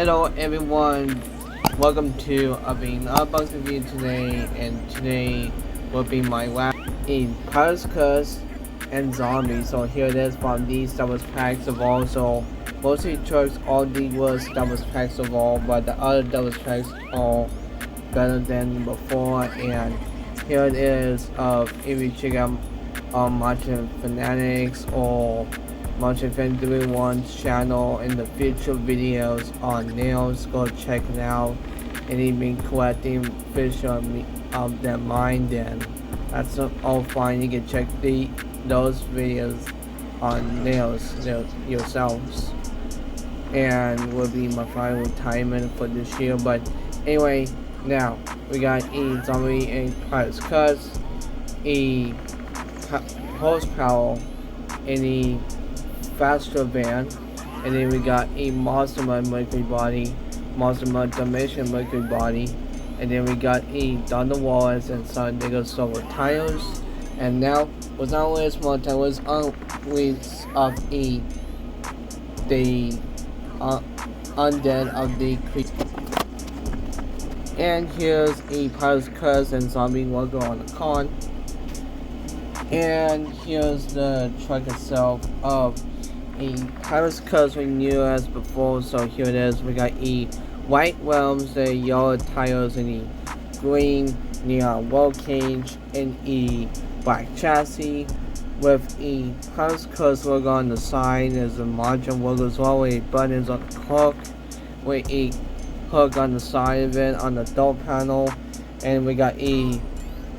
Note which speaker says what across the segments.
Speaker 1: Hello everyone, welcome to Abin Unboxing video today, and today will be my last in Pirates Curse and Zombies. So here it is from these double packs of all. So mostly trucks all the worst double packs of all, but the other double packs are better than before. And here it is if you check out Martian Fanatics or Martian Fan 31's channel in the future videos on nails, go check it out. And even collecting fish of their mind, then that's all fine. You can check those videos on nails yourselves, and will be my final retirement for this year. But anyway, now we got a zombie and Pirates Curse, a horsepower, and a faster van, and then we got a Mastermind Mercury body, Mastermind Dimension Mercury body, and then we got a Thunder Wallace and Sun Digger Silver tires. And now was not only a small tire, was on wheels of the undead of the creature. And here's a Pirates Curse and Zombie logo on the con. And here's the truck itself of a Pirates Curse we knew as before. So here it is. We got a white rims, the yellow tires, and a green neon roll cage, and a black chassis with a Pirates Curse logo on the side. There's a margin logo as well, with buttons on the hook, with a hook on the side of it on the door panel, and we got a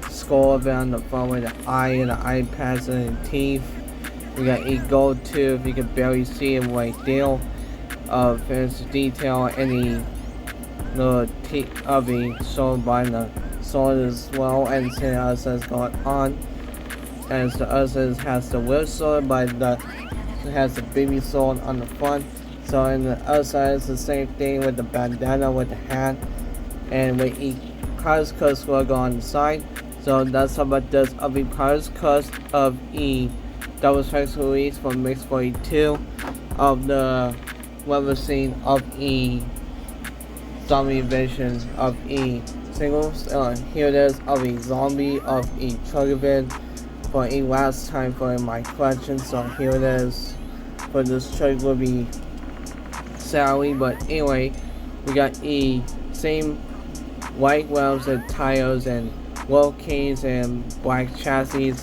Speaker 1: skull of it on the front with the eye and the eye patch and the teeth. We got a gold tooth, you can barely see it right there. Fancy detail, and the teeth of a sword by the sword as well, and the other side's going on. As the other side has the real sword, but it has the baby sword on the front. So in the other side it's the same thing with the bandana with the hat, and with a Pirates Curse logo on the side. So that's about this of a Pirates Curse of a double strikes release from Mix 42 of the weather scene of a zombie version of a singles. Here it is of a zombie of a truck event for a last time for my collection. So here it is for this truck will be Sally. But anyway, we got a same white wheels and tires and roll cage and black chassis,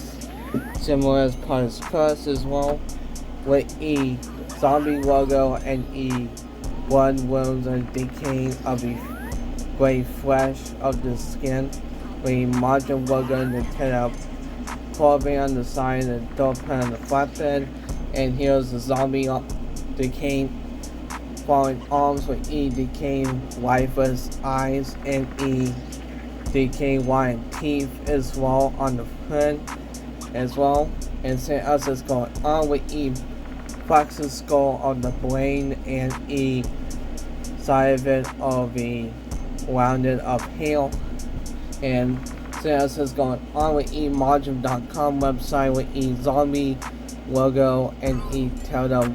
Speaker 1: similar as Pirates Curse as well, with a zombie logo and a blood wounds and decaying of the gray flesh of the skin, with a margin logo and the head clothing on the side and the door pan on the flatbed. And here's the zombie decaying falling arms with a decaying lifeless eyes and a decaying white teeth as well on the hood as well. And something else is going on with a fox's skull on the brain and a side of it of a rounded up hail. And something else is going on with a Margin.com website with a zombie logo and a Telltale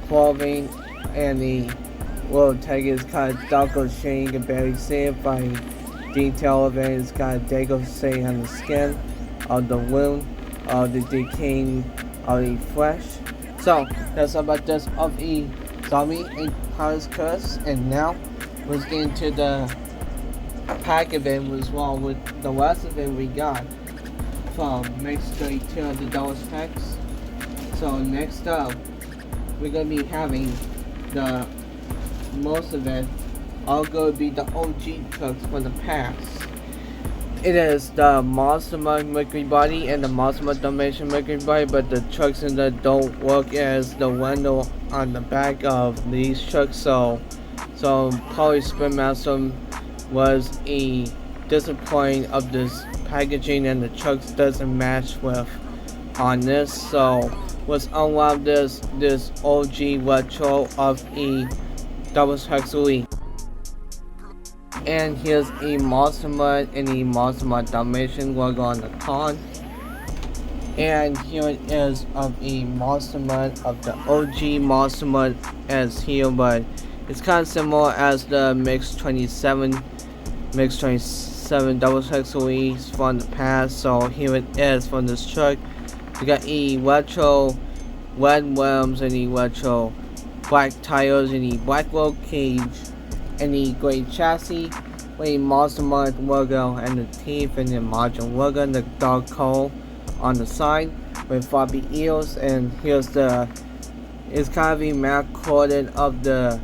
Speaker 1: clothing, and the little tag is kind of dark shade. You can barely see it by detail of it. It's got a Dago shade on the skin of the wound of the decaying of the flesh. So that's about this of a zombie and Pirates Curse. And now let's get into the pack event as well, with the last event we got from Mix 32 of the Dallas packs. So next up we're gonna be having the most of it all going to be the OG trucks from the past. It is the Mastermind Mercury body and the Mastermind Dimension Mercury body, but the trucks in there don't work as the window on the back of these trucks. So probably Spin Master was a disappointing of this packaging, and the trucks doesn't match with on this. So let's unlock this OG retro of a double strikes elite. And here's a Mastermind and a Mastermind Dimension logo on the con. And here it is of a Mastermind of the OG Mastermind as here, but It's kind of similar as the Mix 27 double check series from the past. So here it is from this truck. We got retro red rims and the retro black tires and the black roll cage and the gray chassis with a Monster Mark logo and the teeth and the module logo and the dark coal on the side with floppy ears. And here's it's kind of a matte coated of the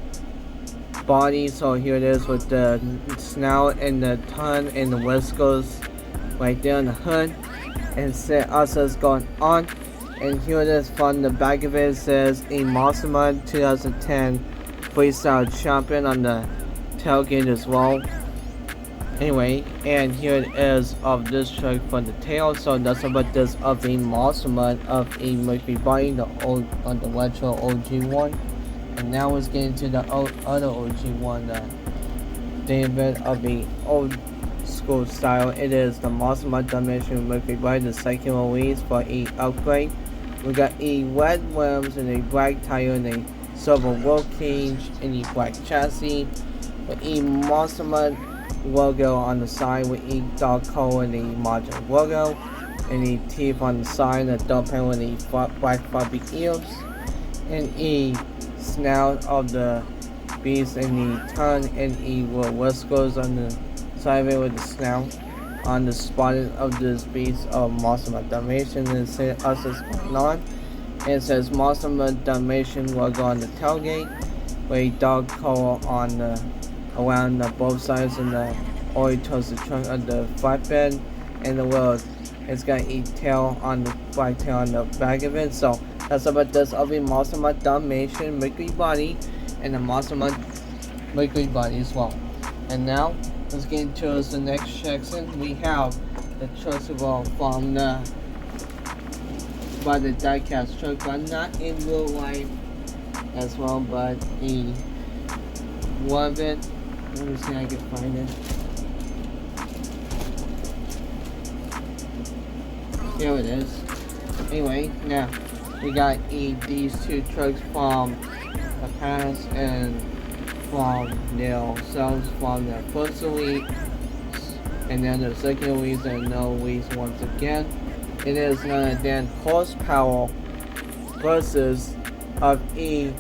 Speaker 1: body. So here it is with the snout and the tongue and the whiskers right there on the hood. And it also is going on. And here it is from the back of it. It says a Monster Mud 2010 Freestyle Champion on the tailgate as well. Anyway, and here it is of this truck from the tail. So that's about this of a Monster Mud of a Mercury body, the old on the retro OG one. And now let's get into the other OG one, the David of a old school style. It is the Monster Mud Dimension Mercury body, the second release for a upgrade. We got a red rims and a black tire and a silver roll cage and a black chassis with a Monster Mud logo on the side with a dark color and a module logo and a teeth on the side, a door panel and a black floppy ears and a snout of the beast and the tongue and a little whiskers on the side of it with the snout on the spot of this beast of Monster Mud Dalmatian. And it says us is going on. And it says Monster Mud Dalmatian logo on the tailgate with a dark color on the around both sides and the oil towards the trunk of the flatbed and the little it's got a tail on the black tail on the back of it. So that's about this of a Monster Mud Dalmatian Mercury body and the Monster Mud Mercury body as well. And now let's get into the next section. We have the Trustable from the diecast truck, but not in real life as well, but a one of it. Let me see if I can find it. Here it is. Anyway, now we got these two trucks from the past and from themselves from their first release and then the second release and no release once again. It is none other than horsepower versus of a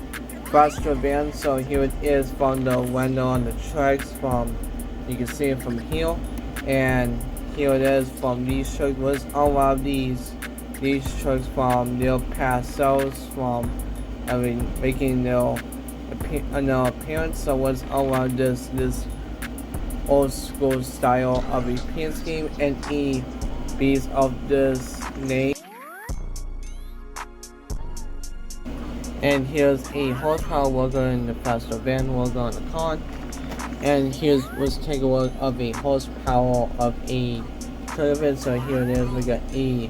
Speaker 1: faster van. So here it is from the window on the tracks from you can see it from here, and here it is from these trucks. Was a lot of these trucks from their past sales from making their appearance. So was a lot of this old school style of a paint scheme and a piece of this name. And here's a horsepower logo in the faster van logo on the car. And let's take a look of a horsepower of a Caravan. So here it is. We got a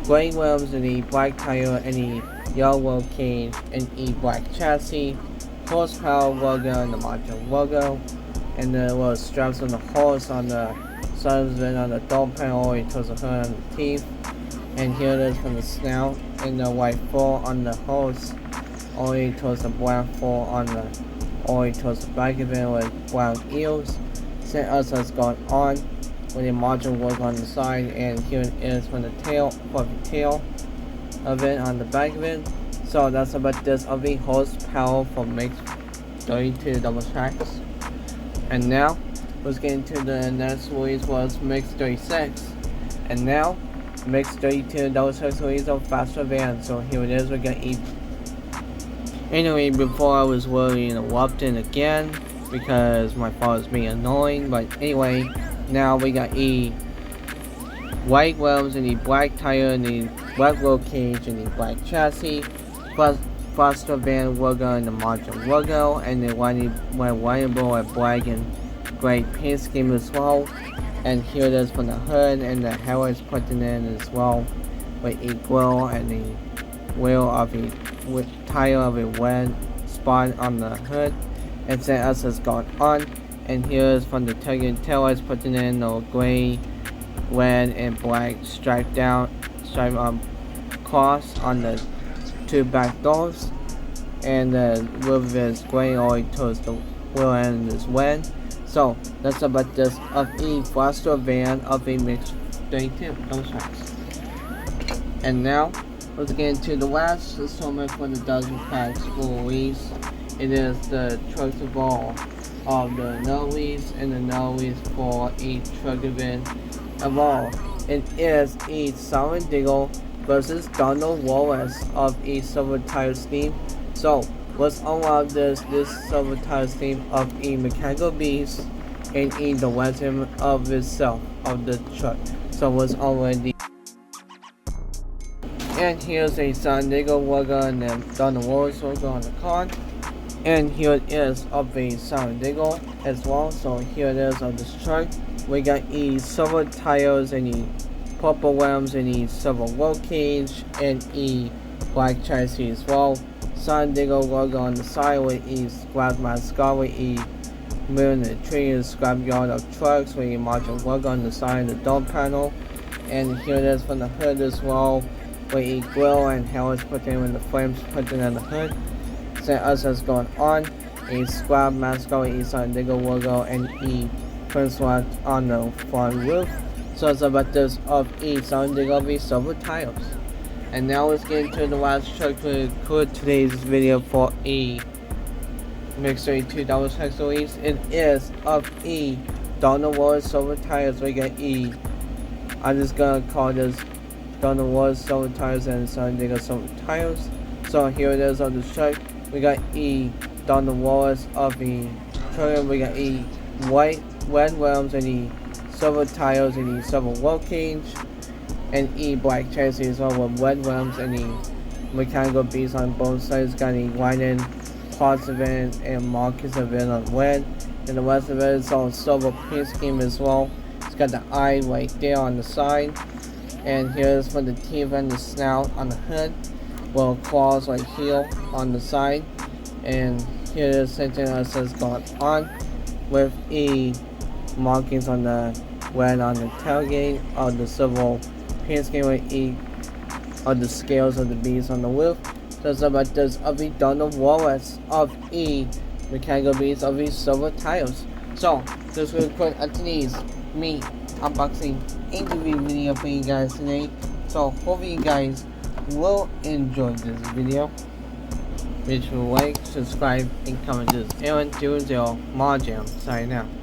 Speaker 1: gray rims and a black tire and a yellow cage and a black chassis. Horsepower logo and the module logo. And the little straps on the horse on the sides and on the door panel all the way towards the hood and the teeth. And here it is from the snout and the white fur on the horse all the way towards the black fur on the all the way towards the back of it with brown ears. Sent us what's going on with a module work on the side, and here it is from the tail of it on the back of it. So that's about this of a horsepower from Mix 32 double tracks. And now let's get into the next release was Mix 36. And now Mix 32 double track release of faster van. So here it is. We got a anyway, before I was really interrupted again because my phone was being annoying, but anyway, now we got a white rims and the black tire and the black roll cage and the black chassis, plus faster van logo and the module logo, and the wineable and black and gray paint scheme as well. And here it is from the hood, and the headlights put in as well with a grill and the wheel of a tire of a red spot on the hood. And then else has gone on. And here is from the taillights put in the gray, red, and black stripe cross on the two back doors. and the roof is going all the way towards the wheel end is wet. So that's about this of a faster van of a mixed 32 those tracks. And now let's get into the last installment for the dozen packs full release. It is the trucks of all of the Noise and the Noise for a truck event of all. It is a Silent Diggle versus Donald Wallace of a Silver Tires team. So let's unlock this Silver Tires team of a Mechanical Beast and the legend of itself of the truck. So let's already. And here's a San Diego logo and then Donald Wallace logo on the card. And here it is of a San Diego as well. So here it is of this truck. We got the silver tires and the purple rims and the silver roll cage and the black chassis as well. San Diego logo on the side with a scrap mascot with a moon and a tree and scrapyard of trucks with a module logo on the side of the door panel. And here it is from the hood as well, with a grill and headlights put in with the flames put in on the hood. So as is going on, a scrap mascot with a San Diego logo and a twin slot on the front roof. So it's about this of a San Diego V silver tires. And now let's get into the last truck to include today's video for a Mix 32 double text release. It is of a Donald Wallace silver tires. We got e. I'm just gonna call this Donald Wallace silver tires and San Diego silver tires. So here it is on the truck. We got e Donald Wallace of the truck. We got e white red rims and the silver tires and the silver roll cage. And e black chassis as well with red rims and the Mechanical Beast on both sides. Got the lining parts of it and markings of it on red. And the rest of it is all silver paint scheme as well. It's got the eye right there on the side. And here's for the teeth and the snout on the hood. Well, claws right here on the side. And here is something that says going on with e markings on the red on the tailgate of the silver paint scheme with e of the scales of the beast on the roof. So it's about this of the Donald Wallace of e Mechanical Beast of the silver tires. So this will put today's me unboxing interview video for you guys today. So hope you guys will enjoy this video. Make sure to like, subscribe, and comment this. Aaron00 Marjam signing out.